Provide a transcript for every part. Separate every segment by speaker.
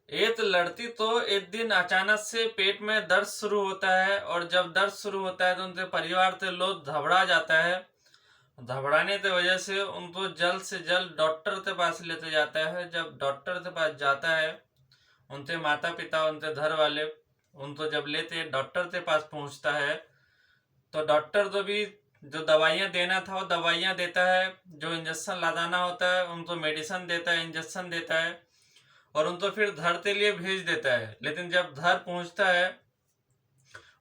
Speaker 1: एक लड़ती तो एक दिन अचानक से पेट में दर्द शुरू होता है, और जब दर्द शुरू होता है तो उनके परिवार से लोग घबरा जाता है। घबराने की वजह से उनको जल्द से जल्द डॉक्टर के पास लेते जाता है। जब डॉक्टर के पास जाता है, उनके माता पिता, उनके घर वाले उनको जब लेते डॉक्टर के पास पहुंचता है, तो डॉक्टर तो भी जो दवाइयाँ देना था वो दवाइयाँ देता है, जो इंजेक्शन लगाना होता है उनको मेडिसिन देता है, इंजेक्शन देता है, और उनको फिर घर के लिए भेज देता है। लेकिन जब घर पहुंचता है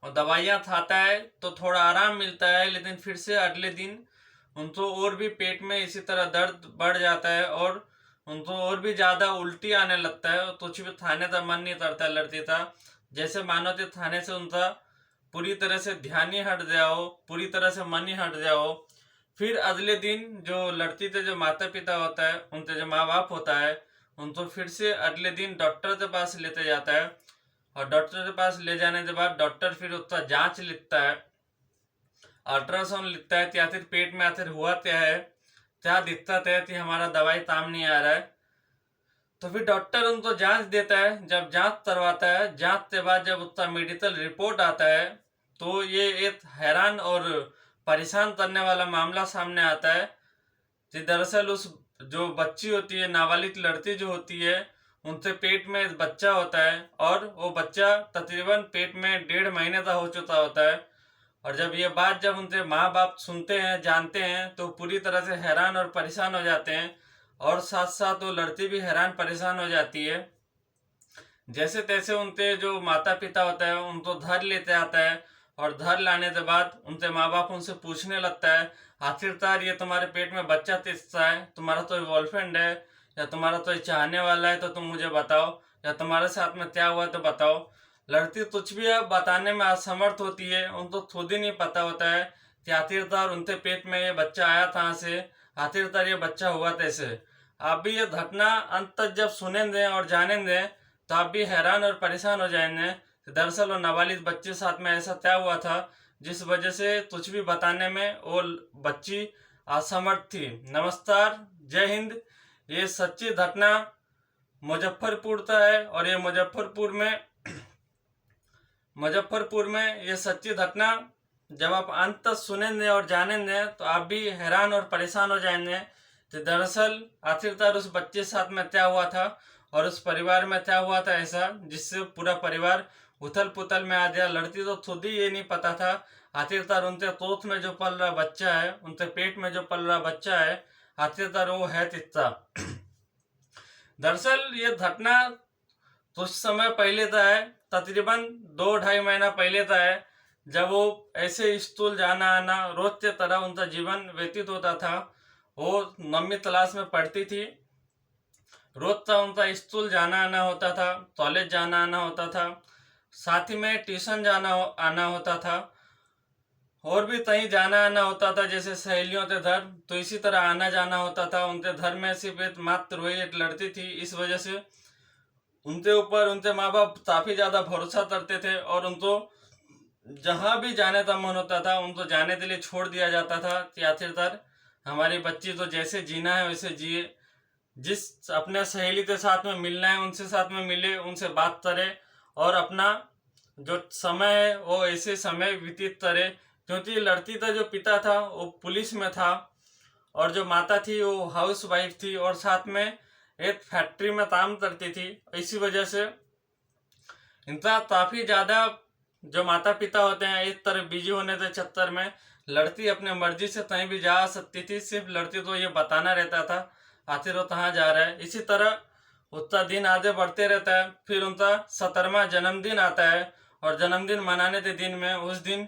Speaker 1: और दवाइयाँ खाता है तो थोड़ा आराम मिलता है, लेकिन फिर से अगले दिन उनको और भी पेट में इसी तरह दर्द बढ़ जाता है, और उनको और भी ज़्यादा उल्टी आने लगता है। तो कुछ भी खाने का मन नहीं करता लड़की का, जैसे मानो कि खाने से उनका पूरी तरह से ध्यान ही हट गया हो, पूरी तरह से मन ही हट गया हो। फिर अगले दिन जो लड़की के जो माता पिता होता है, उनके जो माँ बाप होता है, उनको फिर से अगले दिन डॉक्टर के पास लेते जाता है। और डॉक्टर के पास ले जाने के बाद डॉक्टर फिर उसका जांच लिखता है, अल्ट्रासाउंड लिखता है कि आखिर पेट में आखिर हुआ क्या है, क्या दिक्कत है कि हमारा दवाई काम नहीं आ रहा है। तो फिर डॉक्टर उनको जांच देता है। जब जांच करवाता है, जांच के बाद जब उसका मेडिकल रिपोर्ट आता है, तो ये एक हैरान और परेशान करने वाला मामला सामने आता है कि दरअसल उस जो बच्ची होती है, नाबालिग लड़की जो होती है, उनके पेट में एक बच्चा होता है, और वो बच्चा तकरीबन पेट में 1.5 महीने का हो चुका होता है। और जब ये बात जब उनके माँ बाप सुनते हैं, जानते हैं, तो पूरी तरह से हैरान और परेशान हो जाते हैं, और साथ साथ वो लड़की भी हैरान परेशान हो जाती है। जैसे तैसे उनके जो माता पिता होता है उनको घर लेते आता है, और घर लाने के बाद उनके माँ बाप उनसे पूछने लगता है, आखिरकार ये तुम्हारे पेट में बच्चा किसका है, तुम्हारा तो बॉयफ्रेंड है या तुम्हारा तो चाहने वाला है, तो तुम मुझे बताओ, या तुम्हारे साथ में क्या हुआ तो बताओ। लड़की कुछ भी अब बताने में असमर्थ होती है, उनको खुद ही नहीं पता होता है कि आखिरकार उनके पेट में ये बच्चा आया कहाँ से, आखिरकार ये बच्चा हुआ कैसे। आप भी ये घटना अंत तक जब सुनेंगे और जानेंगे, तो आप भी हैरान और परेशान हो जाएंगे। दरअसल वो नाबालिग बच्चे के साथ में ऐसा क्या हुआ था जिस वजह से कुछ भी बताने में वो बच्ची असमर्थ थी। नमस्कार, जय हिंद। ये सच्ची घटना मुजफ्फरपुर का है, और ये मुजफ्फरपुर में ये सच्ची घटना जब आप अंत तक सुनेंगे और जानेंगे, तो आप भी हैरान और परेशान हो जाएंगे कि दरअसल आखिरकार उस बच्चे के साथ में क्या हुआ था, और उस परिवार में क्या हुआ था ऐसा जिससे पूरा परिवार उथल पुथल में आ गया। लड़की तो खुद ही ये नहीं पता था आखिरकार उनके कोख में जो पल रहा बच्चा है, उनके पेट में जो पल रहा बच्चा है, आखिरकार वो है कितना। दरअसल ये घटना कुछ समय पहले का है, तकरीबन 2-2.5 महीना पहले का है, जब वो ऐसे स्कूल जाना आना रोज के तरह उनका जीवन व्यतीत होता था। वो 9वीं क्लास में पढ़ती थी। रोज का उनका स्कूल जाना आना होता था, कॉलेज जाना आना होता था, साथ ही में ट्यूशन आना होता था, और भी कहीं जाना आना होता था, जैसे सहेलियों के घर। तो इसी तरह आना जाना होता था। उनके घर में सिर्फ एक मात्र वही एक लड़की थी, इस वजह से उनके ऊपर उनके माँ बाप काफी ज्यादा भरोसा करते थे, और उनको जहां भी जाने का मन होता था उनको जाने के लिए छोड़ दिया जाता था कि आखिरकार हमारी बच्ची तो जैसे जीना है वैसे जिए, जिस अपने सहेली के साथ में मिलना है उनसे साथ में मिले, उनसे बात करे, और अपना जो समय है वो ऐसे समय व्यतीत करे। क्योंकि लड़की का जो पिता था वो पुलिस में था, और जो माता थी वो हाउस वाइफ थी, और साथ में एक फैक्ट्री में काम करती थी। इसी वजह से इनका काफी ज्यादा जो माता पिता होते हैं एक तरफ बिजी होने के चक्कर में लड़की अपने मर्जी से कहीं भी जा सकती थी। सिर्फ लड़की को ये बताना रहता था आखिर वो कहाँ जा रहा है। इसी तरह उसका दिन आगे बढ़ते रहता है। फिर उनका 17वां जन्मदिन आता है, और जन्मदिन मनाने के दिन में उस दिन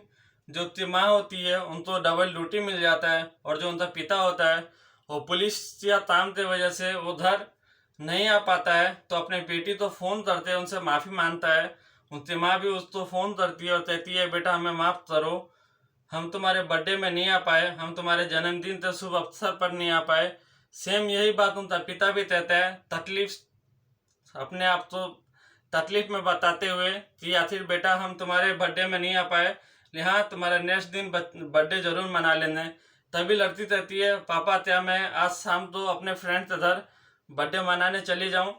Speaker 1: जो उसकी माँ होती है उनको डबल ड्यूटी मिल जाता है, और जो उनका पिता होता है वो पुलिस या काम की वजह से उधर नहीं आ पाता है। तो अपने बेटी को फोन करते हैं, उनसे माफी मांगता है। उनकी माँ भी उसको फोन करती है और कहती है, बेटा हमें माफ करो, हम तुम्हारे बर्थडे में नहीं आ पाए, हम तुम्हारे जन्मदिन के शुभ अवसर पर नहीं आ पाए। सेम यही बात उनका पिता भी कहता है, तकलीफ अपने आप को तकलीफ में बताते हुए कि आखिर बेटा हम तुम्हारे बर्थडे में नहीं आ पाए, हाँ तुम्हारा नेक्स्ट दिन बर्थडे जरूर मना लेना। तभी लड़की कहती है, पापा क्या मैं आज शाम को अपने फ्रेंड के घर बर्थडे मनाने चली जाऊं।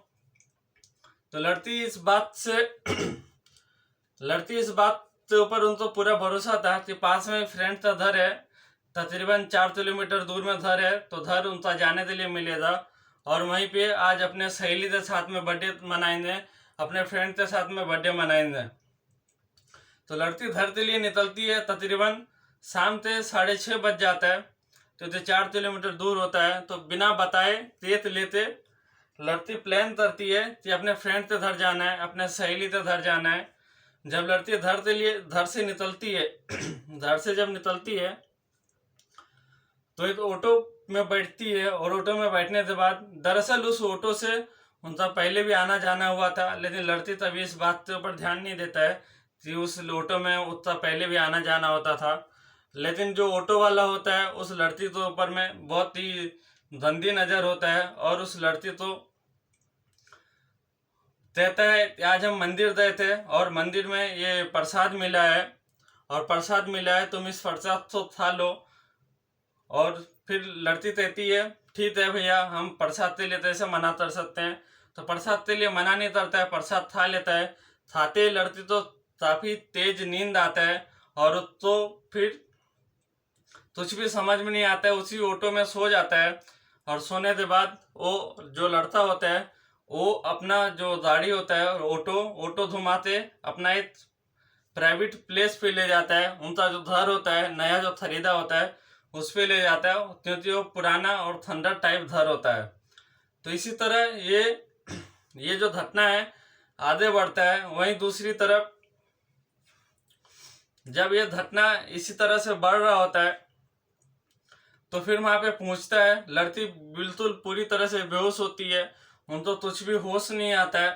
Speaker 1: तो लड़की इस बात के ऊपर उनको पूरा भरोसा था कि पास में फ्रेंड का घर है, तकरीबन 4 किलोमीटर दूर में घर है, तो घर उनका जाने के लिए मिलेगा और वहीं पे आज अपने सहेली के साथ में बर्थडे मनाएंगे, अपने फ्रेंड के साथ में बर्थडे मनाएंगे। तो लड़की घर के लिए निकलती है, तकरीबन शाम के 6:30 बज जाता है, तो 4 किलोमीटर दूर होता है। तो बिना बताए तेज लेते लड़की प्लान करती है कि अपने फ्रेंड के घर जाना है, अपने सहेली के घर जाना है। जब लड़की घर से निकलती है घर से जब निकलती है तो एक ऑटो में बैठती है, और ऑटो में बैठने के बाद दरअसल उस ऑटो से उनका पहले भी आना जाना हुआ था, लेकिन लड़की तभी इस बात के ऊपर ध्यान नहीं देता है कि उस ऑटो में उसका पहले भी आना जाना होता था। लेकिन जो ऑटो वाला होता है उस लड़की के ऊपर में बहुत ही गंदी नज़र होता है, और उस लड़की को कहता है आज हम मंदिर गए थे और मंदिर में ये प्रसाद मिला है, और प्रसाद मिला है, तुम इस प्रसाद को खा लो। और फिर लड़की कहती है ठीक है भैया, हम प्रसाद के लिए ऐसे मना कर सकते हैं। तो प्रसाद के लिए मना नहीं करता है, प्रसाद खा लेता है। खाते लड़की तो काफ़ी तेज नींद आता है, और तो फिर कुछ भी समझ में नहीं आता है, उसी ऑटो में सो जाता है। और सोने के बाद वो जो लड़का होता है वो अपना जो गाड़ी होता है ऑटो घुमाते अपना एक प्राइवेट प्लेस पे ले जाता है। उनका जो घर होता है नया जो खरीदा होता है उस पे ले जाता है, क्योंकि वो पुराना और खंडर टाइप घर होता है। तो इसी तरह ये जो घटना है आगे बढ़ता है। वहीं दूसरी तरफ जब ये घटना इसी तरह से बढ़ रहा होता है तो फिर वहां पे पहुंचता है, लड़की बिल्कुल पूरी तरह से बेहोश होती है, उनको कुछ भी होश नहीं आता है।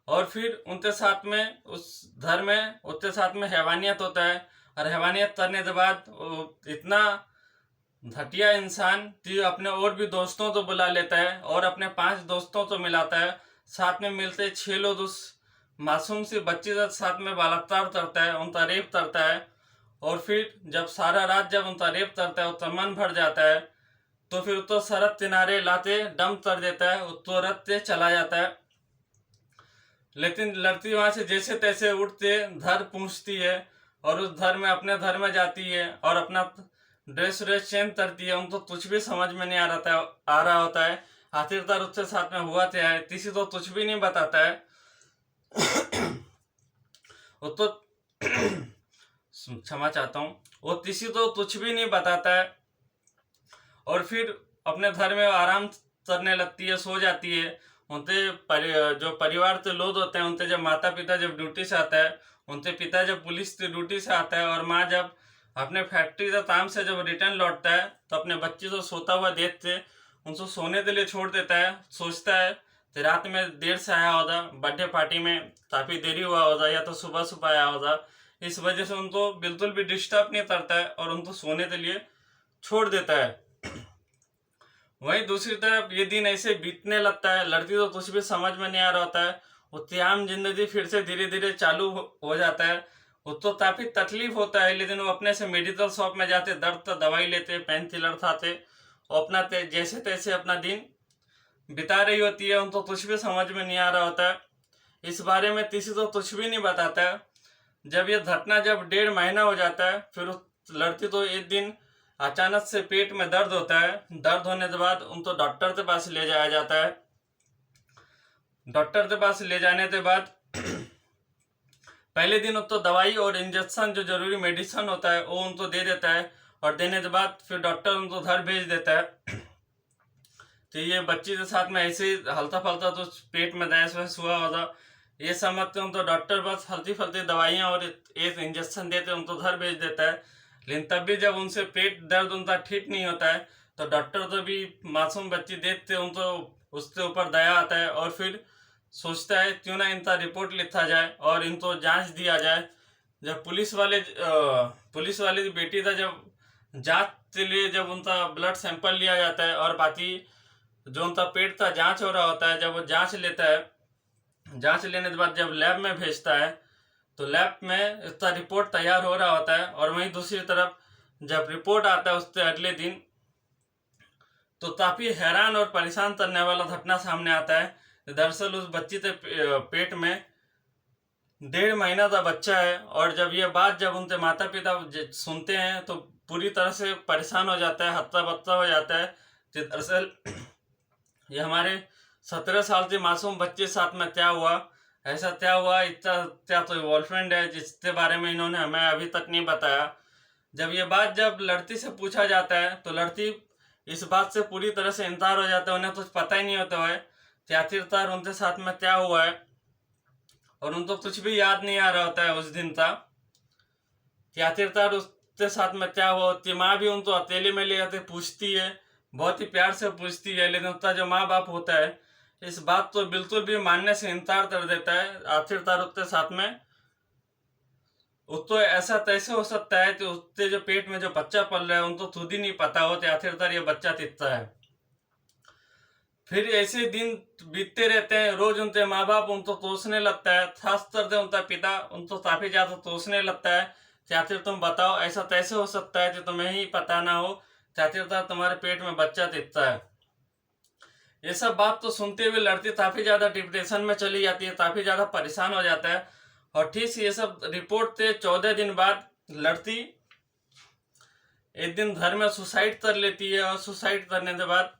Speaker 1: और फिर उनके साथ में उस घर में उसके साथ में हैवानियत होता है, और हैवानियत करने के बाद इतना घटिया इंसान कि अपने और भी दोस्तों को बुला लेता है और अपने 5 दोस्तों को मिलाता है। साथ में मिलते 6 लोग उस मासूम सी बच्ची के साथ में बलात्कार करता है, उनका रेप करता है। और फिर जब सारा रात जब उनका रेप करता है उसका मन भर जाता है, तो फिर तो सड़क किनारे लाते डंप कर देता है, तो रथ से चला जाता है। लेकिन लड़की वहां से जैसे तैसे उठते घर पहुंचती है, और उस घर में अपने घर में जाती है और अपना ड्रेस चेंज करती है। उनको कुछ भी समझ में नहीं आ रहा होता है आखिरकार उसके साथ में हुआ क्या है, किसी तो कुछ भी नहीं बताता है। वो तो क्षमा चाहता हूँ, वो किसी तो कुछ भी नहीं बताता है, और फिर अपने घर में आराम करने लगती है, सो जाती है। उनके जो परिवार के लोग होते हैं, उनके जब माता पिता जब ड्यूटी से आता है, उनके पिता जब पुलिस की ड्यूटी से आता है, और माँ जब अपने फैक्ट्री का काम से जब रिटर्न लौटता है, तो अपने बच्चे को सोता हुआ देखते उनको सोने के लिए छोड़ देता है। सोचता है कि रात में देर से आया होगा, बर्थडे पार्टी में काफ़ी देरी हुआ होगा, या तो सुबह सुबह आया होगा, इस वजह से उनको बिल्कुल भी डिस्टर्ब नहीं करता है और उनको सोने के लिए छोड़ देता है। वहीं दूसरी तरफ ये दिन ऐसे बीतने लगता है, लड़की को कुछ भी समझ में नहीं आ रहा होता है। उसकी आम जिंदगी फिर से धीरे धीरे चालू हो जाता है। उसको काफ़ी तकलीफ होता है, लेकिन वो अपने से मेडिकल शॉप में जाते, दर्द का दवाई लेते, पेन किलर खाते, और अपना जैसे तैसे अपना दिन बिता रही होती है। उनको कुछ भी समझ में नहीं आ रहा होता है, इस बारे में किसी को कुछ भी नहीं बताता है। जब ये घटना जब 1.5 महीना हो जाता है, फिर उस लड़की तो एक दिन अचानक से पेट में दर्द होता है। दर्द होने के बाद उनको डॉक्टर के पास ले जाया जाता है। डॉक्टर के पास ले जाने के बाद पहले दिन उनको दवाई और इंजेक्शन जो जरूरी मेडिसिन होता है वो उनको दे देता है, और देने के बाद फिर डॉक्टर उनको घर भेज देता है। तो ये बच्ची के साथ में ऐसे हल्का फल्का तो पेट में गैस वैस हुआ होगा, ये समझते हैं तो डॉक्टर बस हल्की फल्की दवाइयाँ और एक इंजेक्शन देते उनको घर भेज देता है। लेकिन तब भी जब उनसे पेट दर्द उनका ठीक नहीं होता है, तो डॉक्टर तो भी मासूम बच्ची देखते उनको उसके ऊपर दया आता है, और फिर सोचता है क्यों ना इनका रिपोर्ट लिखा जाए और इनको जांच दिया जाए। जब पुलिस वाले की बेटी का जब जांच के लिए जब उनका ब्लड सैंपल लिया जाता है, और बाकी जो उनका पेट का जांच हो रहा होता है, जब वो जांच लेता है, जांच लेने के बाद जब लैब में भेजता है, तो लैब में इसका रिपोर्ट तैयार हो रहा होता है। और वहीं दूसरी तरफ जब रिपोर्ट आता है उसके अगले दिन, तो काफ़ी हैरान और परेशान करने वाला घटना सामने आता है दरअसल उस बच्ची के पेट में 1.5 महीना का बच्चा है। और जब ये बात जब उनके माता पिता सुनते हैं तो पूरी तरह से परेशान हो जाता है, हत्ता बत्ता हो जाता है कि दरअसल ये हमारे 17 साल के मासूम बच्चे के साथ में क्या हुआ, ऐसा क्या हुआ, इतना क्या तो बॉयफ्रेंड है जिसके बारे में इन्होंने हमें अभी तक नहीं बताया। जब ये बात जब लड़की से पूछा जाता है तो लड़की इस बात से पूरी तरह से इनकार हो जाता है, उन्हें कुछ पता ही नहीं होता है कि आखिरकार उनके साथ में क्या हुआ है। और उनको कुछ भी याद नहीं आ रहा होता है उस दिन का कि आखिरकार उसके साथ में क्या हुआ। उसकी माँ भी उनको अकेले में ले जाते पूछती है, बहुत ही प्यार से पूछती है, लेकिन उसका जो माँ बाप होता है इस बात को बिल्कुल भी मानने से इनकार कर देता है। आखिरकार उसके साथ में उसको ऐसा कैसे हो सकता है कि उसके जो पेट में जो बच्चा पल रहा है उनको खुद ही नहीं पता हो कि आखिरकार ये बच्चा कितना है। फिर ऐसे दिन बीतते रहते हैं, रोज उनके माँ बाप उनको कोसने लगता है, खासकर उनका पिता उनको काफी ज्यादा कोसने लगता है कि आखिर तुम बताओ ऐसा कैसे हो सकता है कि तुम्हें ही पता ना हो कि आखिरकार तुम्हारे पेट में बच्चा दिखता है। ये सब बात तो सुनते हुए लड़की काफी ज्यादा डिप्रेशन में चली जाती है, काफी ज्यादा परेशान हो जाता है। और ठीक ये सब रिपोर्ट से 14 दिन बाद लड़की एक दिन घर में सुसाइड कर लेती है। और सुसाइड करने के बाद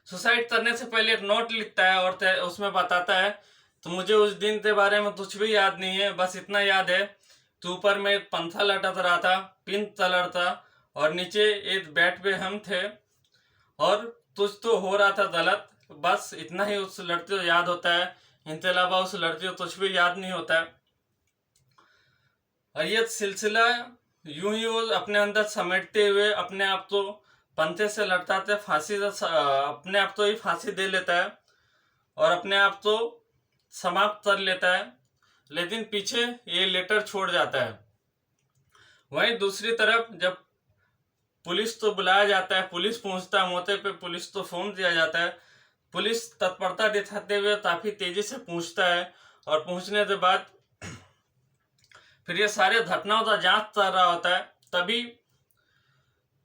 Speaker 1: सुसाइड करने से पहले एक नोट लिखता है और उसमें बताता है तो मुझे उस दिन के बारे में कुछ भी याद नहीं है, बस इतना याद है तो ऊपर में एक पंखा लटक रहा था, पिंक कलर था, और नीचे एक बेड पे हम थे और कुछ तो हो रहा था गलत, बस इतना ही उस लड़की को याद होता है। इनके अलावा उस लड़की को कुछ भी याद नहीं होता है। और ये सिलसिला यूं ही वो अपने अंदर समेटते हुए अपने आप को पंथे से लटकाते फांसी अपने आप को ही फांसी दे लेता है और अपने आप को समाप्त कर लेता है, लेकिन पीछे ये लेटर छोड़ जाता है। वहीं दूसरी तरफ जब पुलिस तो बुलाया जाता है, पुलिस पहुंचता है मौके पे, पुलिस तो फोन दिया जाता है, पुलिस तत्परता दिखाते हुए काफी तेजी से पहुंचता है। और पहुंचने के बाद फिर ये सारे घटनाओं का जांच कर रहा होता है। तभी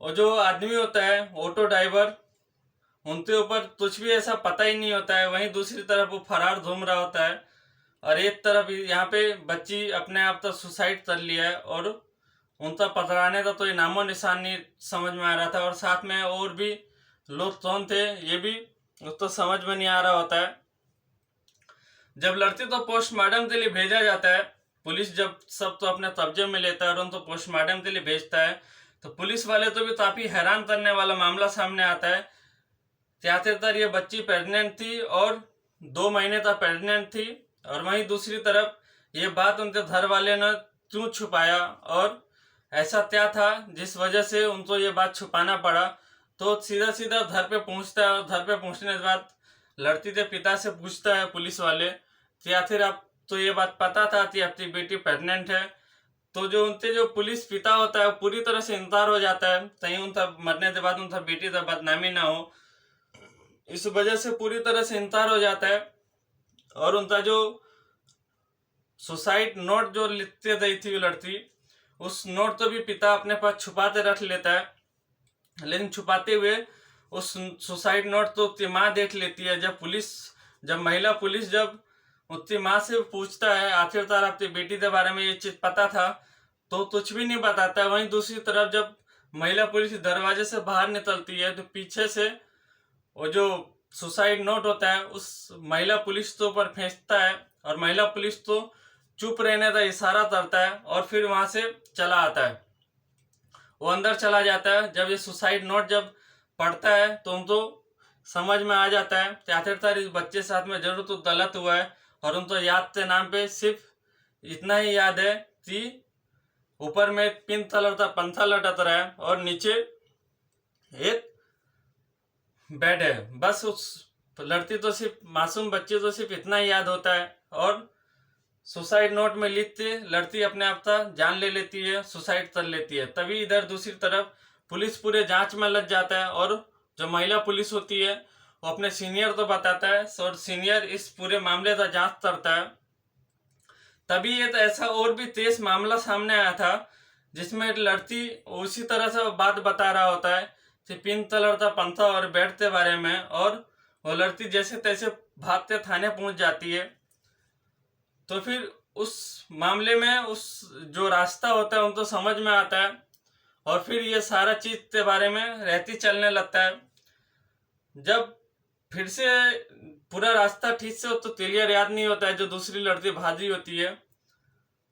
Speaker 1: वो जो आदमी होता है ऑटो ड्राइवर, उनके ऊपर कुछ भी ऐसा पता ही नहीं होता है। वहीं दूसरी तरफ वो फरार घूम रहा होता है और एक तरफ यहाँ पे बच्ची अपने आप तक सुसाइड कर लिया है और उनका पकड़ाने का तो नामो निशान नहीं समझ में आ रहा था। और साथ में और भी लोग कौन थे ये भी उसको समझ में नहीं आ रहा होता है। जब लड़की तो पोस्टमार्टम के लिए भेजा जाता है, पुलिस जब सब तो अपने कब्जे में लेता है और उनको पोस्टमार्टम के लिए भेजता है, तो पुलिस वाले तो भी काफी हैरान करने वाला मामला सामने आता है कि आखिरकार ये बच्ची प्रेग्नेंट थी और 2 महीने तक प्रेग्नेंट थी। और वहीं दूसरी तरफ ये बात उनके घर वाले ने क्यों छुपाया और ऐसा क्या था जिस वजह से उनको ये बात छुपाना पड़ा। तो सीधा सीधा घर पे पहुंचता है और घर पे पहुंचने के बाद लड़की के पिता से पूछता है पुलिस वाले कि आखिर आप तो ये बात पता था कि आपकी बेटी प्रेग्नेंट है। तो जो उनके जो पुलिस पिता होता है पूरी तरह से इनकार हो जाता है, कहीं उनका मरने के बाद उनका बेटी का बदनामी ना हो, इस वजह से पूरी तरह से इनकार हो जाता है। और उनका जो सुसाइड नोट जो लिखते गई थी लड़की, उस नोट को भी पिता अपने पास छुपाते रख लेता है, लेकिन छुपाते हुए उस सुसाइड नोट तो उसकी माँ देख लेती है। जब महिला पुलिस जब उसकी माँ से पूछता है आखिरकार आपकी बेटी के बारे में ये चीज पता था, तो कुछ भी नहीं बताता है। वहीं दूसरी तरफ जब महिला पुलिस दरवाजे से बाहर निकलती है तो पीछे से वो जो सुसाइड नोट होता है उस महिला पुलिस के ऊपर फेंकता है और महिला पुलिस तो चुप रहने का इशारा करता है और फिर वहां से चला आता है, वो अंदर चला जाता है। जब ये सुसाइड नोट जब पढ़ता है तो उनको समझ में आ जाता है कि आखिरकार इस बच्चे के साथ में जरूर तो गलत हुआ है। और उनको याद के नाम पे सिर्फ इतना ही याद है कि ऊपर में पिंक कलर का पंखा लटक रहा है और नीचे एक बेड है। बस उस लड़की तो सिर्फ मासूम बच्चे तो सिर्फ इतना ही याद होता है और सुसाइड नोट में लिखते लड़की अपने आप का जान ले लेती है, सुसाइड कर लेती है। तभी इधर दूसरी तरफ पुलिस पूरे जांच में लग जाता है और जो महिला पुलिस होती है वो अपने सीनियर को बताता है और सीनियर इस पूरे मामले का जांच करता है। तभी ये तो ऐसा और भी तेज मामला सामने आया था जिसमें एक लड़की उसी तरह से बात बता रहा होता है कि पिंक कलर का पंखा और बेड के बारे में, और वो लड़की जैसे तैसे भागते थाने पहुंच जाती है। तो फिर उस मामले में उस जो रास्ता होता है उनको समझ में आता है और फिर ये सारा चीज के बारे में रहती चलने लगता है। जब फिर से पूरा रास्ता ठीक से तो क्लियर याद नहीं होता है जो दूसरी लड़की भागी होती है,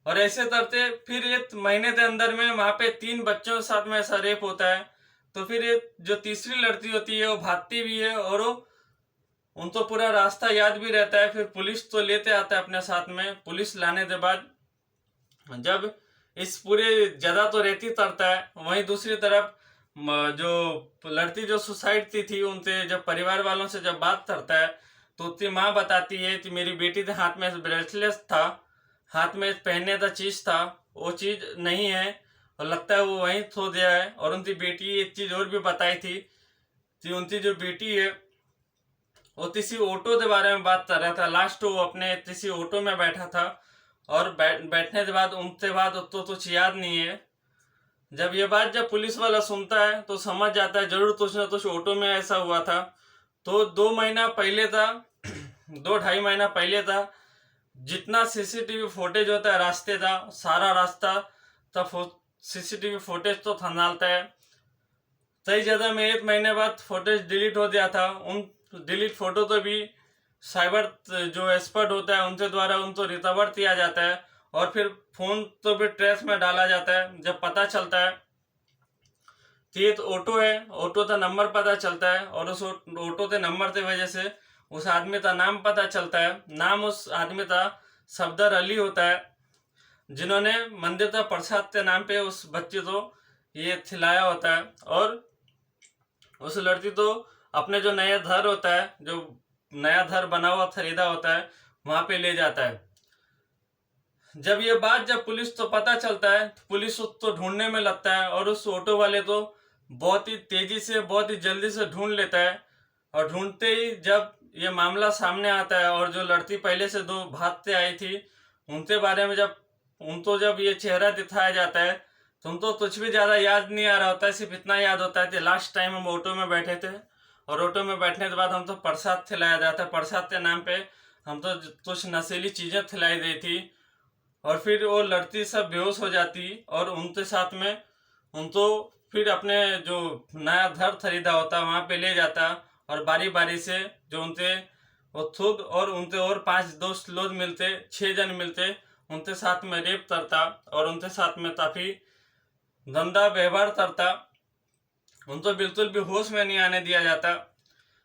Speaker 1: और ऐसे करते फिर 1 महीने के अंदर में वहां पे 3 बच्चों के साथ में ऐसा रेप होता है। तो फिर ये जो तीसरी लड़की होती है वो भागती भी है और वो उनको पूरा रास्ता याद भी रहता है। फिर पुलिस तो लेते आता है अपने साथ में। पुलिस लाने के बाद जब इस पूरे जगह तो रेती तरता है, वहीं दूसरी तरफ जो लड़की जो सुसाइड की थी उनसे जब परिवार वालों से जब बात करता है तो उसकी माँ बताती है कि मेरी बेटी के हाथ में ब्रेसलेट था, हाथ में पहनने का चीज था, वो चीज नहीं है और लगता है वो वहीं खो गया है। और उनकी बेटी एक चीज और भी बताई थी कि उनकी जो बेटी है वो किसी ऑटो के बारे में बात कर रहा था। लास्ट वो अपने किसी ऑटो में बैठा था और बैठने के बाद उनके बाद तो कुछ याद नहीं है। जब ये बात जब पुलिस वाला सुनता है तो समझ जाता है जरूर कुछ ना कुछ ऑटो में ऐसा हुआ था। तो 2 महीना पहले था 2-2.5 महीना पहले था, जितना सीसीटीवी फुटेज होता है रास्ते का, सारा रास्ता तब सीसीटीवी फुटेज तो खंगालता है। कई जगह में 1 महीने बाद फुटेज डिलीट हो गया था। उन डिलीट फोटो तो भी साइबर जो एक्सपर्ट होता है उनके द्वारा उनको रिकवर किया जाता है और फिर फोन तो भी ट्रेस में डाला जाता है। जब पता चलता है कि ये तो ऑटो है, ऑटो का नंबर पता चलता है और उस ऑटो के नंबर की वजह से उस आदमी का नाम पता चलता है। नाम उस आदमी का सफदर अली होता है, जिन्होंने मंदिर का प्रसाद के नाम पे उस बच्चे को ये खिलाया होता है। और उस लड़की तो अपने जो नया घर होता है, जो नया घर बना हुआ खरीदा होता है, वहां पे ले जाता है। जब ये बात जब पुलिस तो पता चलता है तो पुलिस उसको ढूंढने में लगता है और उस ऑटो वाले तो बहुत ही तेजी से बहुत ही जल्दी से ढूंढ लेता है। और ढूंढते ही जब ये मामला सामने आता है और जो लड़की पहले से 2 भागते आई थी उनके बारे में जब उनको जब ये चेहरा दिखाया जाता है तो उनको कुछ भी ज्यादा याद नहीं आ रहा होता है। सिर्फ इतना याद होता है कि लास्ट टाइम हम ऑटो में बैठे थे और ऑटो में बैठने के बाद हम तो प्रसाद खिलाया जाता है, प्रसाद के नाम पे हम तो कुछ नशीली चीजें खिलाई गई थी। और फिर वो लड़की सब बेहोश हो जाती और उनके साथ में उनको फिर अपने जो नया घर खरीदा होता वहां पे ले जाता और बारी बारी से जो उनके वो खुद और उनके और 5 दोस्त लोग मिलते, 6 जन मिलते, उनके साथ में रेप करता और उनके साथ में काफी गंदा व्यवहार करता। उनको बिल्कुल भी होश में नहीं आने दिया जाता।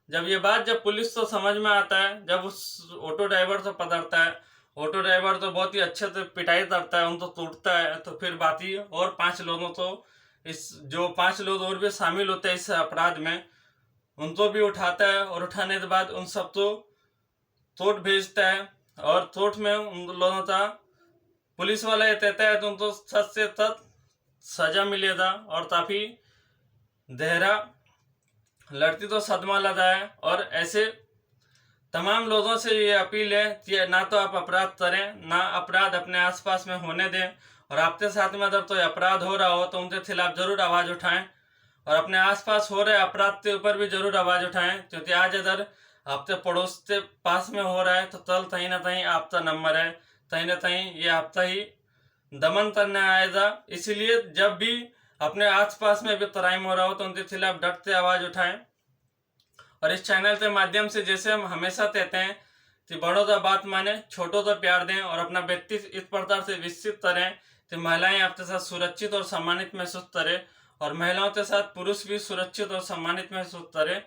Speaker 1: जब ये बात जब पुलिस तो समझ में आता है, जब उस ऑटो ड्राइवर से पकड़ता है, ऑटो ड्राइवर तो बहुत ही अच्छे से पिटाई करता है, उनको टूटता है। तो फिर बाकी और 5 लोगों को इस जो 5 लोग और भी शामिल होते हैं इस अपराध में, उनको भी उठाता है और उठाने के बाद उन सब को कोर्ट भेजता है। और कोर्ट में उन लोगों का पुलिस वाला ये कहता है तो उनको सख्त से सख्त सजा मिलेगा और काफी गहरा लड़की तो सदमा लगा है। और ऐसे तमाम लोगों से ये अपील है कि ना तो आप अपराध करें, ना अपराध अपने आसपास में होने दें, और आपके साथ में अगर कोई अपराध हो रहा हो तो उनके खिलाफ जरूर आवाज उठाएं और अपने आसपास हो रहे अपराध के ऊपर भी जरूर आवाज उठाएं। क्योंकि आज अगर आपके पड़ोस के पास में हो रहा है तो कल कहीं ना कहीं आपका नंबर है, कहीं ना कहीं ये आपका ही दमन करने आएगा। इसीलिए जब भी अपने आसपास में भी क्राइम हो रहा हो तो उनके खिलाफ डट से आवाज उठाएं। और इस चैनल के माध्यम से जैसे हम हमेशा कहते हैं कि बड़ों का बात माने, छोटों का प्यार दें और अपना व्यक्ति इस प्रकार से विकसित करें कि महिलाएं आपके साथ सुरक्षित और सम्मानित महसूस करें और महिलाओं के साथ पुरुष भी सुरक्षित और सम्मानित महसूस करें।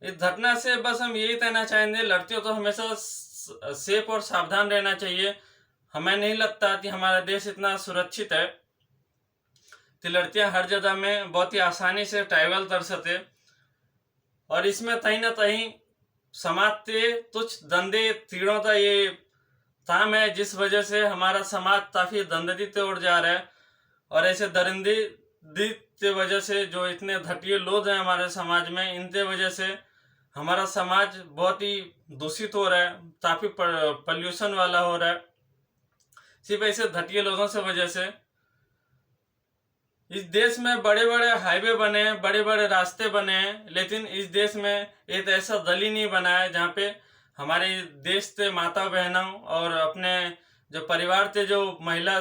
Speaker 1: इस घटना से बस हम यही कहना चाहेंगे, लड़कियों को हमेशा सेफ और सावधान रहना चाहिए। हमें नहीं लगता कि हमारा देश इतना सुरक्षित है कि लड़कियां हर जगह में बहुत ही आसानी से ट्रैवल कर सके। और इसमें कहीं ना कहीं समाज के कुछ धंधे तीड़ों का ये काम है, जिस वजह से हमारा समाज काफी गंदगी की ओर जा रहा है। और ऐसे दरिंदी की वजह से जो इतने घटिया लोग हैं हमारे समाज में, इनके वजह से हमारा समाज बहुत ही दूषित हो रहा है, काफी पॉल्यूशन वाला हो रहा है, सिर्फ ऐसे घटिया लोगों से वजह से। इस देश में बड़े बड़े हाईवे बने हैं, बड़े बड़े रास्ते बने हैं, लेकिन इस देश में एक ऐसा गली नहीं बना है जहाँ पे हमारे देश के माता बहनों और अपने जो परिवार के जो महिला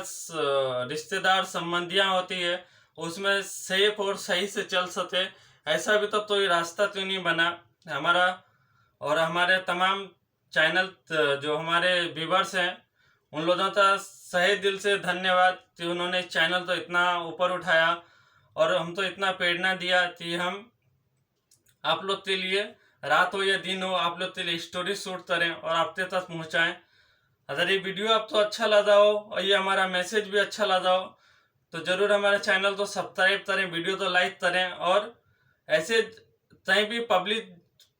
Speaker 1: रिश्तेदार संबंधियां होती है उसमें सेफ और सही से चल सके, ऐसा भी तो कोई रास्ता क्यों नहीं बना हमारा। और हमारे तमाम चैनल जो हमारे व्यूवर्स हैं उन लोगों का सही दिल से धन्यवाद कि उन्होंने इस चैनल को इतना ऊपर उठाया और हमको इतना प्रेरणा दिया कि हम आप लोग के लिए रात हो या दिन हो आप लोग के लिए स्टोरी शूट करें और आपके तक पहुंचाएं। अगर ये वीडियो आपको अच्छा लगा हो और ये हमारा मैसेज भी अच्छा लगा हो तो जरूर हमारे चैनल को सब्सक्राइब करें, वीडियो को लाइक करें। और ऐसे कहीं भी पब्लिक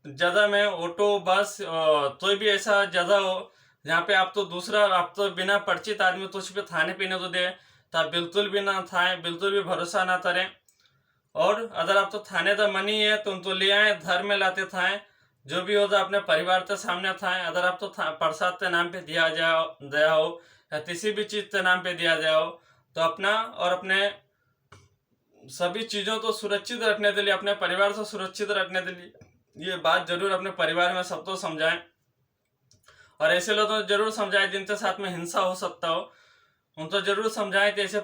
Speaker 1: जगह में ऑटो बस कोई भी ऐसा जगह हो जहाँ पे आप तो दूसरा आप तो बिना परिचित आदमी तो उस पर खाने पीने तो दे तो आप बिल्कुल भी ना खाएं, बिल्कुल भी भरोसा ना करें। और अगर आप तो थाने का मनी है तो उनको ले आए, घर में लाते थाएं, जो भी होगा अपने परिवार के सामने थाएं। अगर आप तो प्रसाद के नाम पे दिया हो या किसी भी चीज के नाम पे दिया जाए हो तो अपना और अपने सभी चीजों को सुरक्षित रखने के लिए, अपने परिवार को सुरक्षित रखने के लिए ये बात जरूर अपने परिवार में सबको समझाएं। और ऐसे लोगों को जरूर समझाएं जिनके साथ में हिंसा हो सकता हो, उनको जरूर समझाएं कि ऐसे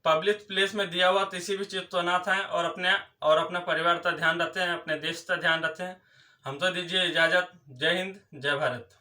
Speaker 1: पब्लिक प्लेस में दिया हुआ किसी भी चीज तो ना था। और अपने परिवार का ध्यान रखते हैं, अपने देश का ध्यान रखते हैं। हम तो दीजिए इजाजत। जय हिंद, जय भारत।